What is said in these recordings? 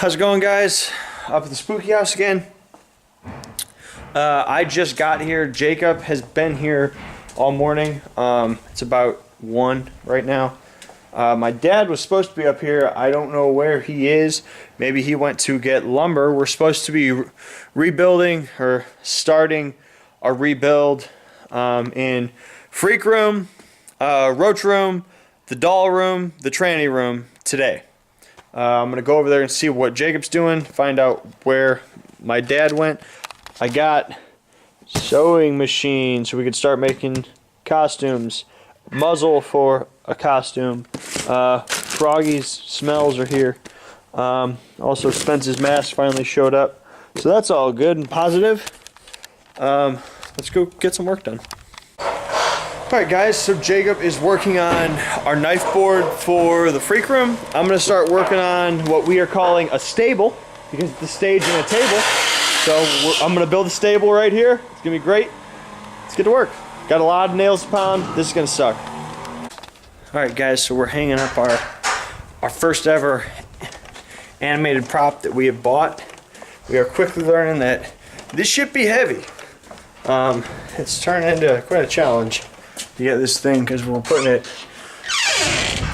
How's it going, guys? Up at the spooky house again. I just got here. Jacob has been here all morning. It's about 1 right now. My dad was supposed to be up here. I don't know where he is. Maybe he went to get lumber. We're supposed to be rebuilding or starting a rebuild in Freak Room, Roach Room, the Doll Room, the Tranny Room today. I'm going to go over there and see what Jacob's doing, find out where my dad went. I got sewing machine so we could start making costumes. Muzzle for a costume. Froggy's smells are here. Also Spence's mask finally showed up. So that's all good and positive. Let's go get some work done. Alright guys, so Jacob is working on our knife board for the Freak Room. I'm going to start working on what we are calling a stable, because it's the stage and a table. So I'm going to build a stable right here. It's going to be great. Let's get to work. Got a lot of nails to pound. This is going to suck. Alright guys, so we're hanging up our first ever animated prop that we have bought. We are quickly learning that this should be heavy. It's turned into quite a challenge to get this thing, because we're putting it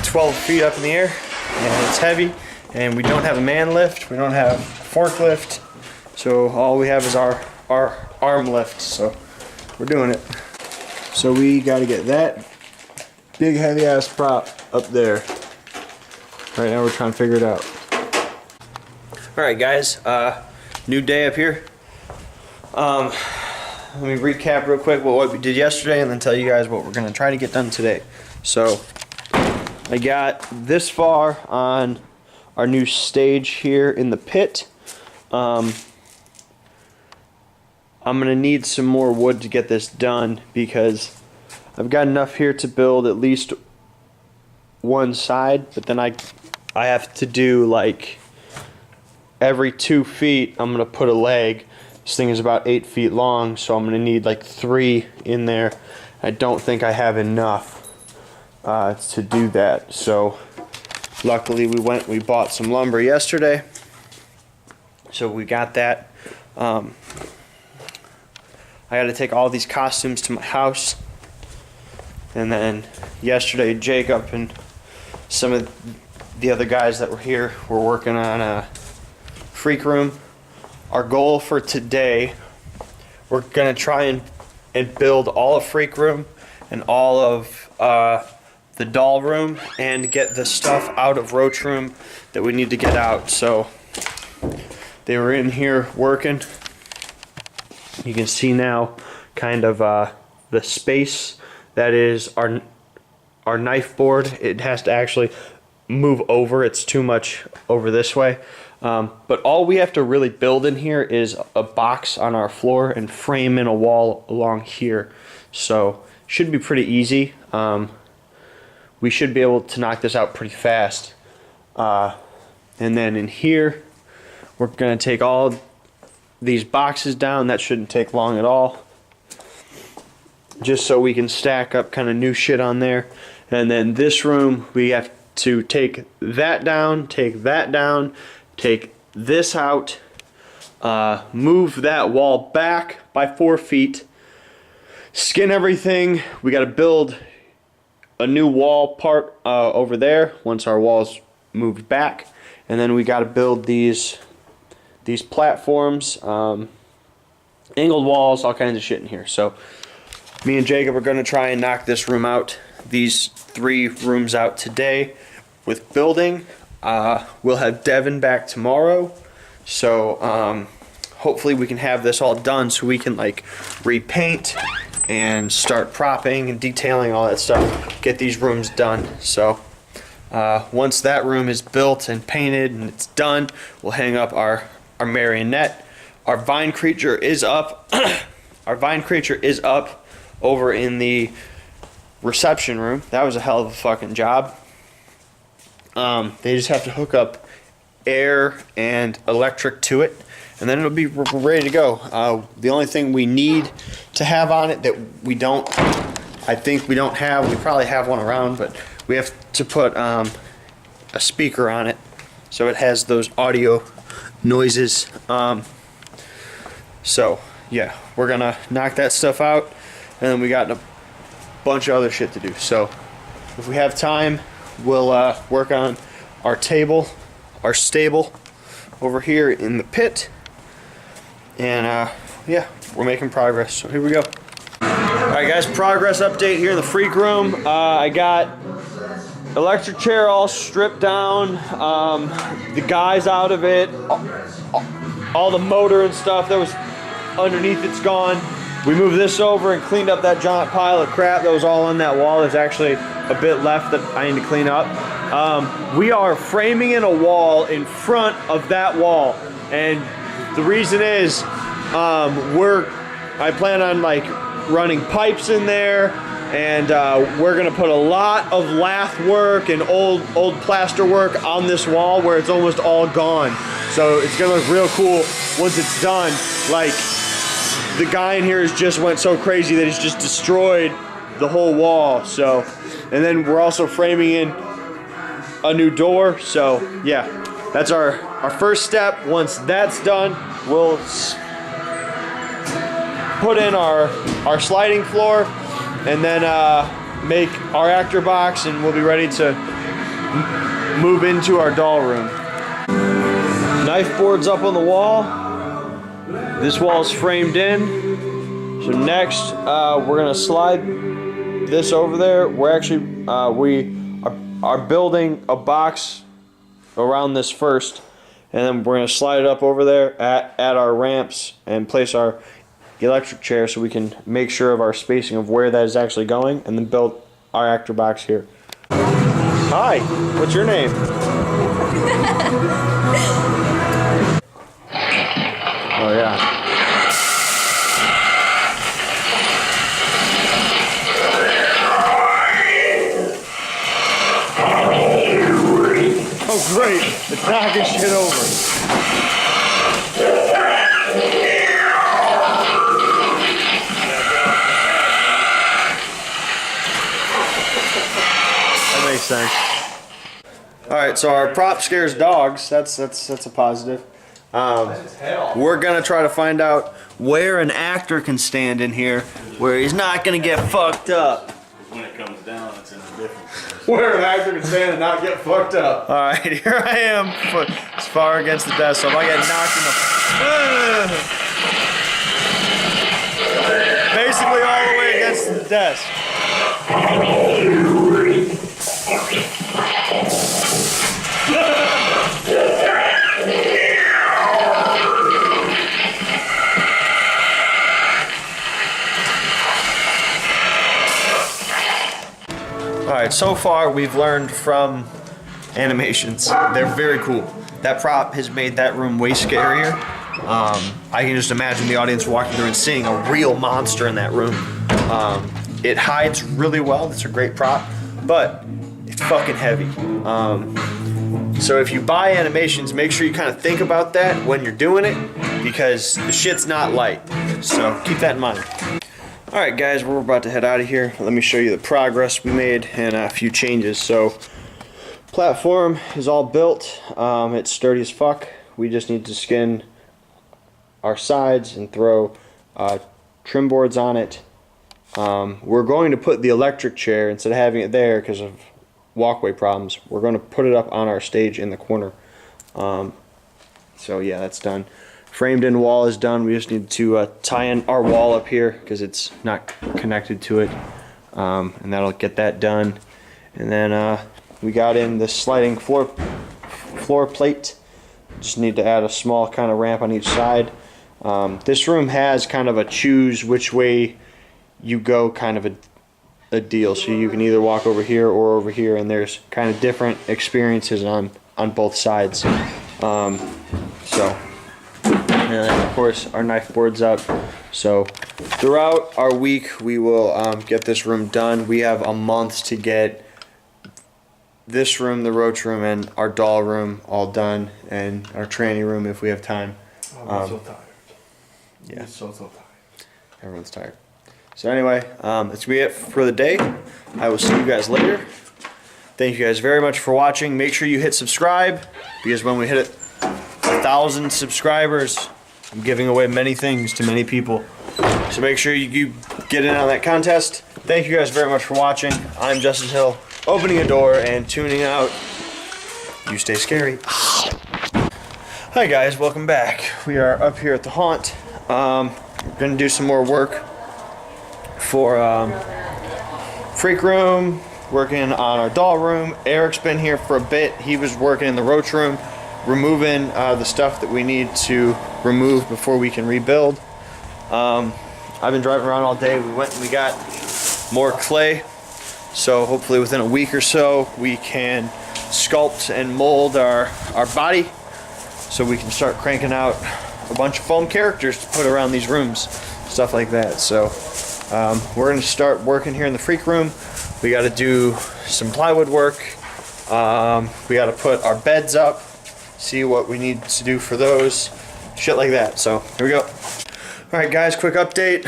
12 feet up in the air and it's heavy, and we don't have a man lift, we don't have forklift, so all we have is our arm lift, so we're doing it. So we got to get that big heavy ass prop up there. Right now we're trying to figure it out. Alright guys, new day up here. Let me recap real quick what we did yesterday and then tell you guys what we're going to try to get done today. So, I got this far on our new stage here in the pit. I'm going to need some more wood to get this done, because I've got enough here to build at least one side, but then I have to do like every 2 feet I'm going to put a leg. This thing is about 8 feet long, so I'm going to need like 3 in there. I don't think I have enough to do that. So luckily we bought some lumber yesterday. So we got that. I got to take all these costumes to my house. And then yesterday Jacob and some of the other guys that were here were working on a Freak Room. Our goal for today, we're going to try and build all of Freak Room and all of the Doll Room, and get the stuff out of Roach Room that we need to get out. So they were in here working. You can see now kind of the space that is our knife board. It has to actually move over. It's too much over this way. But all we have to really build in here is a box on our floor and frame in a wall along here. So should be pretty easy. We should be able to knock this out pretty fast. And then in here, we're going to take all these boxes down. That shouldn't take long at all. Just so we can stack up kind of new shit on there. And then this room, we have to take that down, take this out, move that wall back by 4 feet, skin everything. We got to build a new wall part over there once our wall's moved back, and then we got to build these platforms, angled walls, all kinds of shit in here. So me and Jacob are going to try and knock this room out, these 3 rooms out today with building. We'll have Devin back tomorrow, so hopefully we can have this all done so we can like repaint and start propping and detailing all that stuff, get these rooms done. So once that room is built and painted and it's done, we'll hang up our marionette. Our vine creature is up. Our vine creature is up over in the reception room. That was a hell of a fucking job. They just have to hook up air and electric to it, and then it'll be ready to go. The only thing we need to have on it that I think we don't have, we probably have one around, but we have to put a speaker on it so it has those audio noises. So yeah, we're gonna knock that stuff out, and then we got a bunch of other shit to do. So if we have time, we'll work on our table, our stable over here in the pit, and yeah, we're making progress. So here we go. Alright guys, progress update here in the freak room. I got electric chair all stripped down, the guys out of it, all the motor and stuff that was underneath it's gone. We moved this over and cleaned up that giant pile of crap that was all on that wall. There's actually a bit left that I need to clean up. We are framing in a wall in front of that wall, and the reason is I plan on like running pipes in there, and we're gonna put a lot of lath work and old plaster work on this wall where it's almost all gone. So it's gonna look real cool once it's done. Like, the guy in here just went so crazy that he's just destroyed the whole wall. So, and then we're also framing in a new door. So yeah, that's our first step. Once that's done, we'll put in our sliding floor, and then make our actor box, and we'll be ready to move into our doll room. Knife board's up on the wall. This wall's framed in. So next, we're gonna slide this over there. We're actually we are building a box around this first, and then we're gonna slide it up over there at our ramps and place our electric chair so we can make sure of our spacing of where that is actually going, and then build our actor box here. Hi, what's your name? Oh yeah. Oh great, it's knocking shit over. Makes sense. All right, so our prop scares dogs. That's a positive. We're gonna try to find out where an actor can stand in here, where he's not gonna get fucked up. When it comes down, it's in a different place. Where an actor can stand and not get fucked up. All right, here I am, as far against the desk, so if I get knocked in the, basically all the way against the desk. Alright, so far we've learned from animations. They're very cool. That prop has made that room way scarier. I can just imagine the audience walking through and seeing a real monster in that room. It hides really well. That's a great prop, but it's fucking heavy. So if you buy animations, make sure you kind of think about that when you're doing it, because the shit's not light. So keep that in mind. Alright guys, we're about to head out of here. Let me show you the progress we made and a few changes. So, platform is all built. It's sturdy as fuck. We just need to skin our sides and throw trim boards on it. We're going to put the electric chair, instead of having it there because of walkway problems, we're going to put it up on our stage in the corner. So yeah, that's done. Framed in wall is done. We just need to tie in our wall up here because it's not connected to it, and that'll get that done. And then we got in the sliding floor plate. Just need to add a small kind of ramp on each side. This room has kind of a choose which way you go kind of a deal, so you can either walk over here or over here, and there's kind of different experiences on both sides. And then of course our knife board's up. So throughout our week we will get this room done. We have a month to get this room, the roach room, and our doll room all done, and our tranny room if we have time. I'm so tired. Yeah. I'm so tired. Everyone's tired. So anyway, that's going to be it for the day. I will see you guys later. Thank you guys very much for watching. Make sure you hit subscribe, because when we hit it 1,000 subscribers, I'm giving away many things to many people. So make sure you get in on that contest. Thank you guys very much for watching. I'm Justin Hill, opening a door and tuning out. You stay scary. Hi guys, welcome back. We are up here at the haunt. We're gonna do some more work for Freak Room, working on our doll room. Eric's been here for a bit. He was working in the roach room, removing the stuff that we need to remove before we can rebuild. I've been driving around all day. We went and we got more clay. So hopefully within a week or so, we can sculpt and mold our body so we can start cranking out a bunch of foam characters to put around these rooms, stuff like that. So we're gonna start working here in the Freak Room. We gotta do some plywood work. We gotta put our beds up, see what we need to do for those, shit like that. So here we go. All right guys, quick update.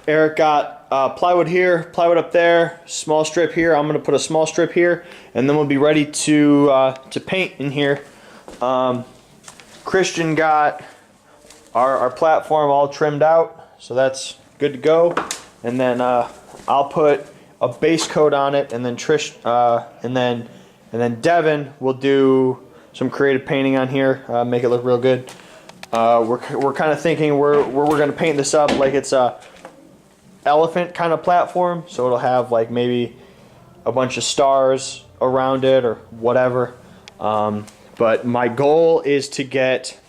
Eric got plywood here, plywood up there, small strip here. I'm gonna put a small strip here, and then we'll be ready to paint in here. Christian got our platform all trimmed out, so that's good to go. And then I'll put a base coat on it, and then and then Devin will do some creative painting on here, make it look real good. We're kind of thinking we're gonna paint this up like it's a elephant kind of platform, so it'll have like maybe a bunch of stars around it or whatever. But my goal is to get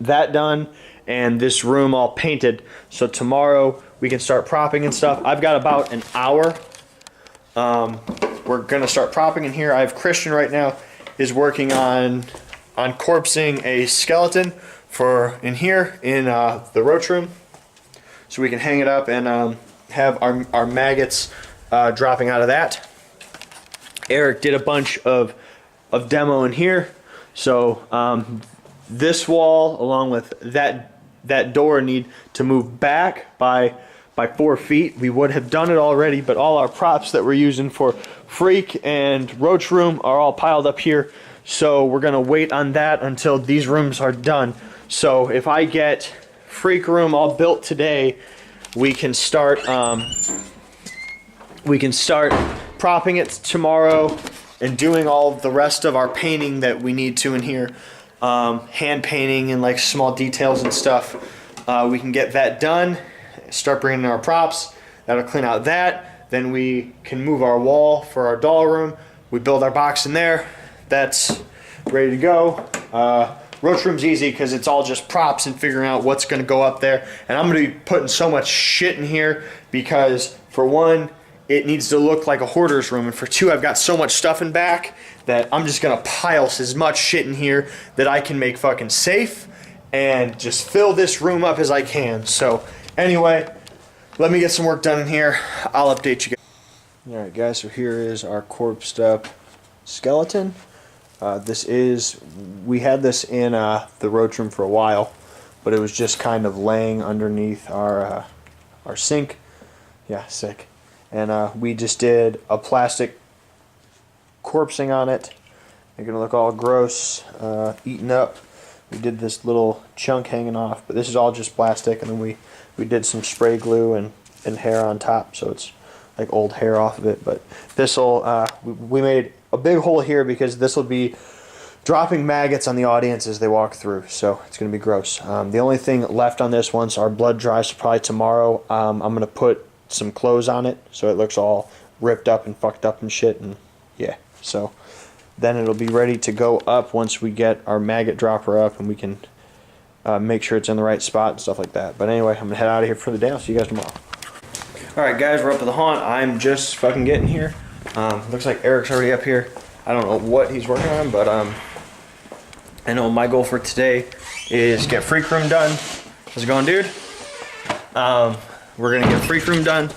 that done and this room all painted, so tomorrow we can start propping and stuff. I've got about an hour. We're gonna start propping in here. I have Christian right now is working on corpsing a skeleton for in here in the roach room, so we can hang it up and have our maggots dropping out of that. Eric did a bunch of demo in here, so this wall along with that door need to move back by 4 feet. We would have done it already, but all our props that we're using for Freak and Roach Room are all piled up here, so we're gonna wait on that until these rooms are done. So if I get Freak Room all built today, we can start propping it tomorrow and doing all of the rest of our painting that we need to in here, hand painting and like small details and stuff. We can get that done, start bringing in our props. That'll clean out that. Then we can move our wall for our doll room. We build our box in there. That's ready to go. Roach room's easy because it's all just props and figuring out what's going to go up there. And I'm going to be putting so much shit in here because, for one, it needs to look like a hoarder's room, and for two, I've got so much stuff in back that I'm just gonna pile as much shit in here that I can make fucking safe and just fill this room up as I can. So anyway, let me get some work done in here. I'll update you guys. All right guys, so here is our corpsed up skeleton. We had this in the roach room for a while, but it was just kind of laying underneath our sink. Yeah, sick. And we just did a plastic corpsing on it. They're gonna look all gross, eaten up. We did this little chunk hanging off, but this is all just plastic, and then we did some spray glue and hair on top, so it's like old hair off of it. But this'll we made a big hole here because this will be dropping maggots on the audience as they walk through, so it's gonna be gross. The only thing left on this, once our blood dries, probably tomorrow, I'm gonna put some clothes on it so it looks all ripped up and fucked up and shit, and yeah, so then it'll be ready to go up once we get our maggot dropper up and we can make sure it's in the right spot and stuff like that. But anyway, I'm gonna head out of here for the day. I'll see you guys tomorrow. Alright guys, we're up at the haunt. I'm just fucking getting here. Looks like Eric's already up here. I don't know what he's working on, but I know my goal for today is get Freak Room done. How's it going, dude? We're gonna get Freak Room done.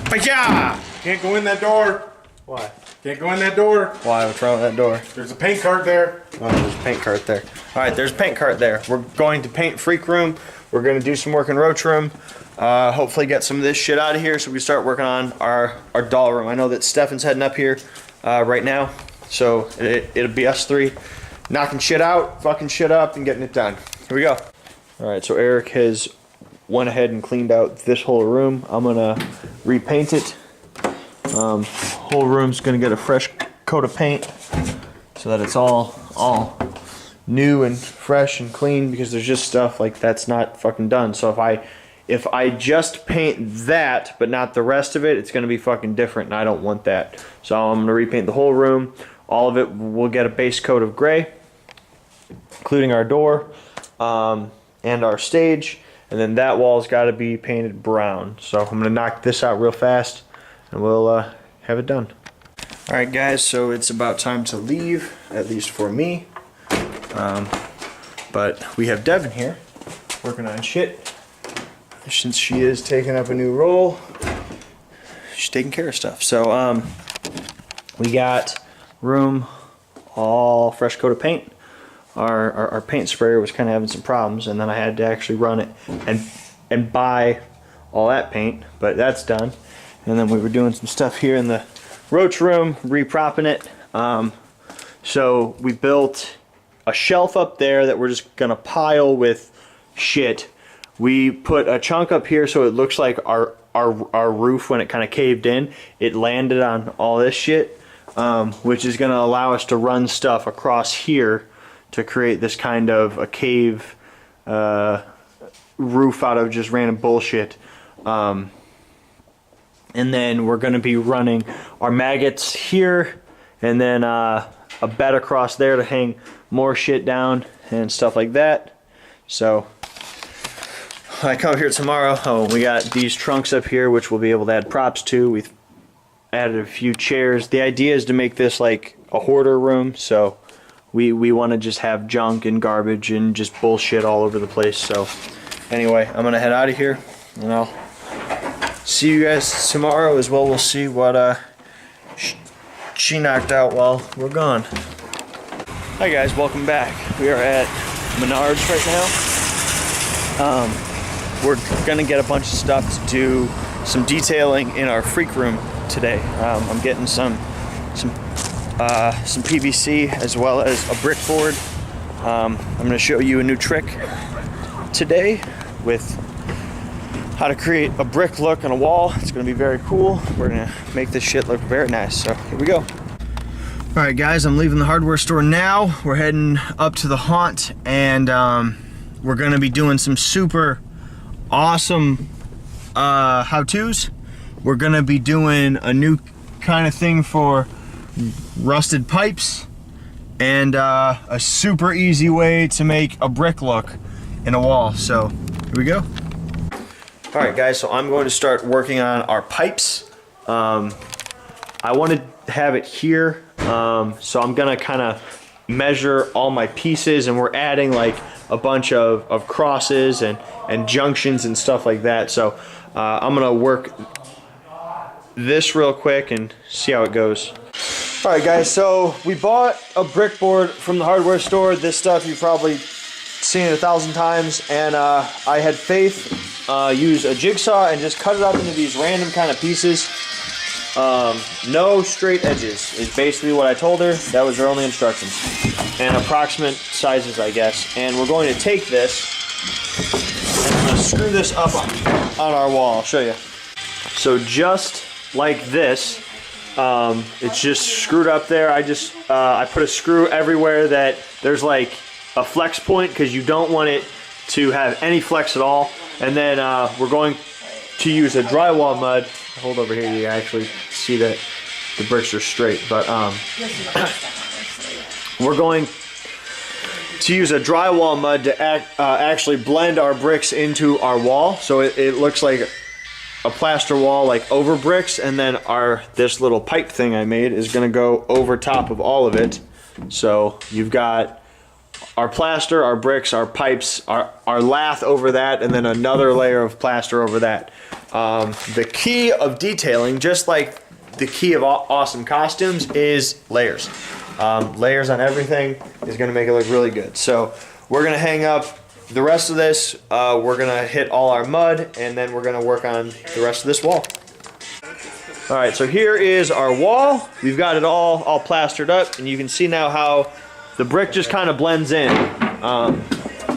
Ba-ya! Can't go in that door. Why? Can't go in that door. Why? What's wrong with that door? There's a paint cart there. Oh, there's a paint cart there. Alright, there's a paint cart there. We're going to paint Freak Room. We're gonna do some work in Roach Room. Hopefully get some of this shit out of here so we start working on our doll room. I know that Stefan's heading up here right now, so it'll be us three knocking shit out, fucking shit up, and getting it done. Here we go. All right, so Eric has went ahead and cleaned out this whole room. I'm gonna repaint it. Whole room's gonna get a fresh coat of paint so that it's all new and fresh and clean, because there's just stuff like that's not fucking done. So if I just paint that but not the rest of it, it's gonna be fucking different, and I don't want that. So I'm gonna repaint the whole room. All of it will get a base coat of gray, including our door and our stage, and then that wall's got to be painted brown. So I'm gonna knock this out real fast and we'll have it done. All right, guys, so it's about time to leave, at least for me. But we have Devin here working on shit. Since she is taking up a new role, she's taking care of stuff. So we got room all fresh coat of paint. Our paint sprayer was kind of having some problems, and then I had to actually run it and buy all that paint, but that's done. And then we were doing some stuff here in the roach room, repropping it. So we built a shelf up there that we're just gonna pile with shit. We put a chunk up here so it looks like our roof, when it kind of caved in, it landed on all this shit, which is gonna allow us to run stuff across here to create this kind of a cave roof out of just random bullshit. And then we're going to be running our maggots here, and then a bed across there to hang more shit down and stuff like that. So I come here tomorrow. Oh, we got these trunks up here, which we'll be able to add props to. We've added a few chairs. The idea is to make this like a hoarder room, so we want to just have junk and garbage and just bullshit all over the place. So anyway, I'm gonna head out of here, and I'll see you guys tomorrow as well. We'll see what she knocked out while we're gone. Hi guys, welcome back. We are at Menards right now. We're gonna get a bunch of stuff to do some detailing in our freak room today. I'm getting some PVC as well as a brick board. I'm going to show you a new trick today with how to create a brick look on a wall. It's going to be very cool. We're going to make this shit look very nice. So here we go. Alright guys, I'm leaving the hardware store now. We're heading up to the haunt, and we're going to be doing some super awesome how-tos. We're going to be doing a new kind of thing for rusted pipes, and a super easy way to make a brick look in a wall. So here we go. All right guys, so I'm going to start working on our pipes. I want to have it here, so I'm gonna kind of measure all my pieces, and we're adding like a bunch of crosses and junctions and stuff like that. So I'm gonna work this real quick and see how it goes. Alright guys, so we bought a brick board from the hardware store. This stuff you've probably seen it 1,000 times, and I had Faith use a jigsaw and just cut it up into these random kind of pieces. No straight edges is basically what I told her. That was her only instructions. And approximate sizes, I guess. And we're going to take this and I'm going to screw this up on our wall. I'll show you. So just like this, it's just screwed up there. I put a screw everywhere that there's like a flex point, because you don't want it to have any flex at all. And then we're going to use a drywall mud. Hold over here, you actually see that the bricks are straight. But we're going to use a drywall mud to actually blend our bricks into our wall, so it looks like a plaster wall, like over bricks. And then this little pipe thing I made is gonna go over top of all of it. So you've got our plaster, our bricks, our pipes, our lath over that, and then another layer of plaster over that. The key of detailing, just like the key of awesome costumes, is layers. Layers on everything is gonna make it look really good. So we're gonna hang up the rest of this. We're gonna hit all our mud, and then we're gonna work on the rest of this wall. All right, so here is our wall. We've got it all plastered up, and you can see now how the brick just kind of blends in.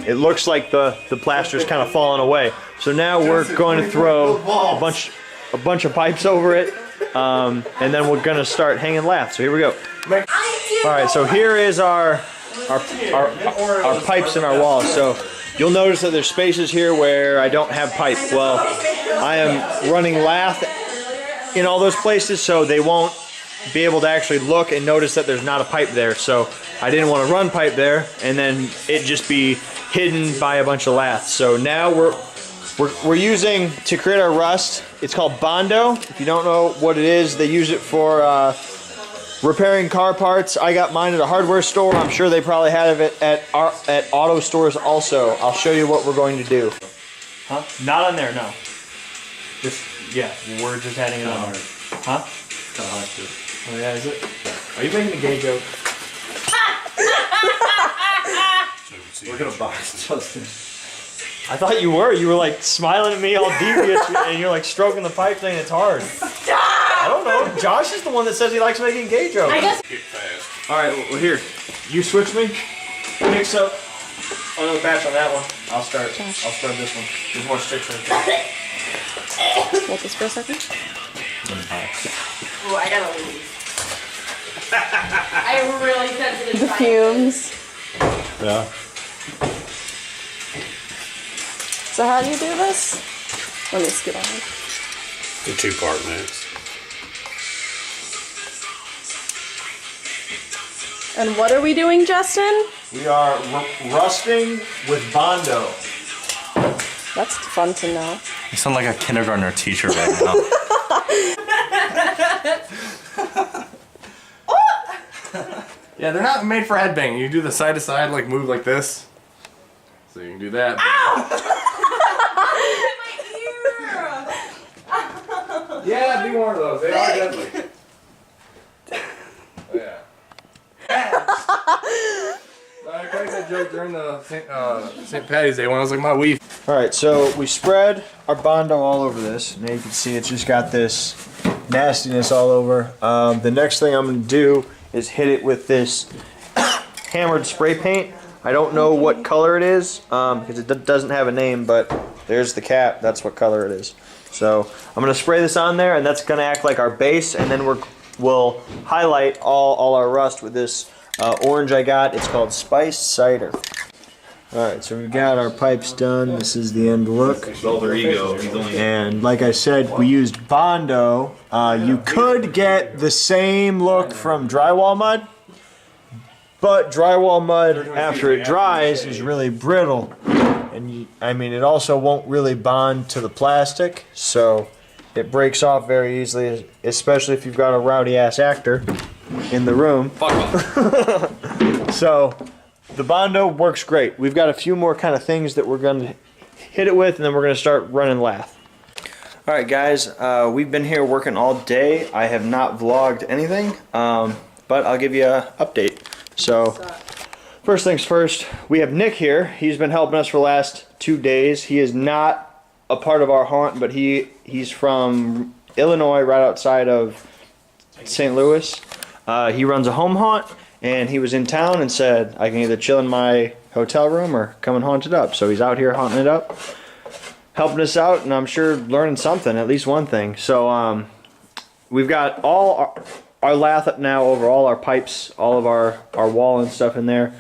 It looks like the plaster's kind of falling away. So now we're going to throw a bunch of pipes over it, and then we're gonna start hanging lath. So here we go. All right, so here is our pipes in our walls. So you'll notice that there's spaces here where I don't have pipe. Well, I am running lath in all those places, so they won't be able to actually look and notice that there's not a pipe there. So I didn't want to run pipe there and then it just be hidden by a bunch of lath. So now we're using, to create our rust, it's called Bondo. If you don't know what it is, they use it for repairing car parts. I got mine at a hardware store. I'm sure they probably have it at auto stores also. I'll show you what we're going to do. Huh? Not on there, no. Just, yeah, we're just adding it on. Huh? Oh yeah, is it? Are you making a gay joke? We're gonna box Justin. I thought you were. You were like smiling at me all devious and you're like stroking the pipe thing. It's hard. I don't know. Josh is the one that says he likes making gay jokes. I guess. Alright, well here. You switch me. Mix up another batch on that one. I'll start. I'll start this one. There's more sticks right there. Hold this for a second. Oh, I gotta leave. I'm really sensitive. The fumes. Yeah. So how do you do this? Let me scoot on. The 2-part mix. And what are we doing, Justin? We are rusting with Bondo. That's fun to know. You sound like a kindergartner teacher right now. Yeah, they're not made for headbanging. You do the side to side, like move like this. So you can do that. Yeah, be more of those. They are deadly. Yeah. I cracked that joke during the St. Patty's Day when I was like my weave. Alright, so we spread our Bondo all over this. Now you can see it's just got this nastiness all over. The next thing I'm going to do is hit it with this hammered spray paint. I don't know what color it is because it doesn't have a name, but there's the cap. That's what color it is. So I'm going to spray this on there, and that's going to act like our base, and then we'll highlight all our rust with this orange I got. It's called Spiced Cider. Alright, so we've got our pipes done. This is the end look. And like I said, we used Bondo. You could get the same look from drywall mud, but drywall mud, after it dries, is really brittle. And I mean, it also won't really bond to the plastic, so it breaks off very easily, especially if you've got a rowdy-ass actor in the room. So the Bondo works great. We've got a few more kind of things that we're going to hit it with, and then we're going to start running lath. Alright guys, we've been here working all day. I have not vlogged anything, but I'll give you an update. So, first things first, we have Nick here. He's been helping us for the last 2 days. He is not a part of our haunt, but he's from Illinois, right outside of St. Louis. He runs a home haunt, and he was in town and said, I can either chill in my hotel room or come and haunt it up. So he's out here haunting it up, helping us out, and I'm sure learning something, at least one thing. So we've got all our lath up now over all our pipes, all of our wall and stuff in there.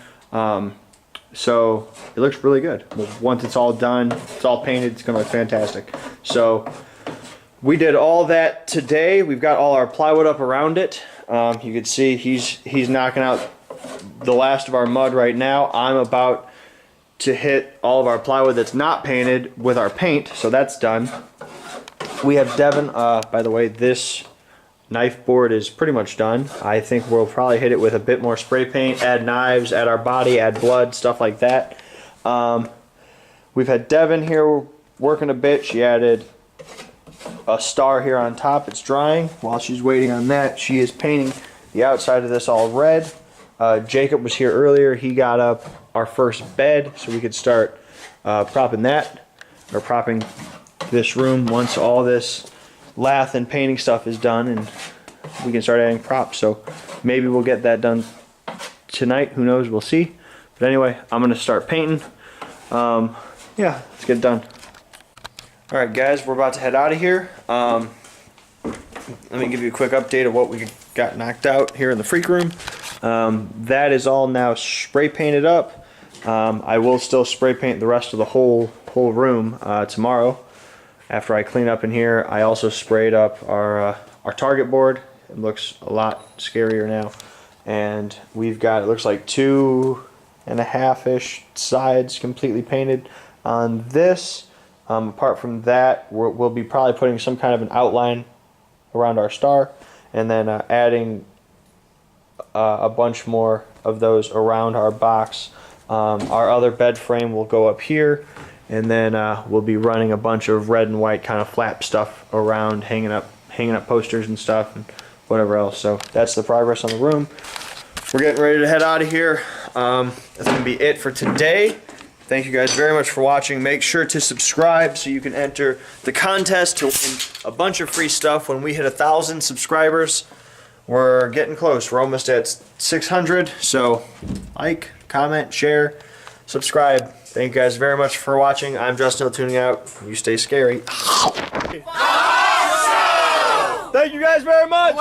So it looks really good. Once it's all done, it's all painted, it's gonna look fantastic. So we did all that today. We've got all our plywood up around it. You can see he's knocking out the last of our mud right now. I'm about to hit all of our plywood that's not painted with our paint, so that's done. We have Devin, by the way, this knife board is pretty much done. I think we'll probably hit it with a bit more spray paint, add knives, add our body, add blood, stuff like that. We've had Devin here working a bit. She added a star here on top. It's drying. While she's waiting on that, she is painting the outside of this all red. Jacob was here earlier. He got up our first bed so we could start propping that, or propping this room once all this lath and painting stuff is done, and we can start adding props. So maybe we'll get that done tonight. Who knows? We'll see. But anyway, I'm gonna start painting. Yeah, let's get it done. All right, guys, we're about to head out of here. Let me give you a quick update of what we got knocked out here in the freak room. That is all now spray painted up. I will still spray paint the rest of the whole room tomorrow after I clean up in here. I also sprayed up our target board. It looks a lot scarier now, and we've got, it looks like 2.5-ish sides completely painted on this. Apart from that, we'll be probably putting some kind of an outline around our star, and then adding a bunch more of those around our box. Our other bed frame will go up here, and then we'll be running a bunch of red and white kind of flap stuff around, hanging up posters and stuff and whatever else. So that's the progress on the room. We're getting ready to head out of here. That's gonna be it for today. Thank you guys very much for watching. Make sure to subscribe so you can enter the contest to win a bunch of free stuff when we hit 1,000 subscribers. We're getting close. We're almost at 600. So like, comment, share, subscribe. Thank you guys very much for watching. I'm Justin, tuning out. You stay scary. Thank you guys very much.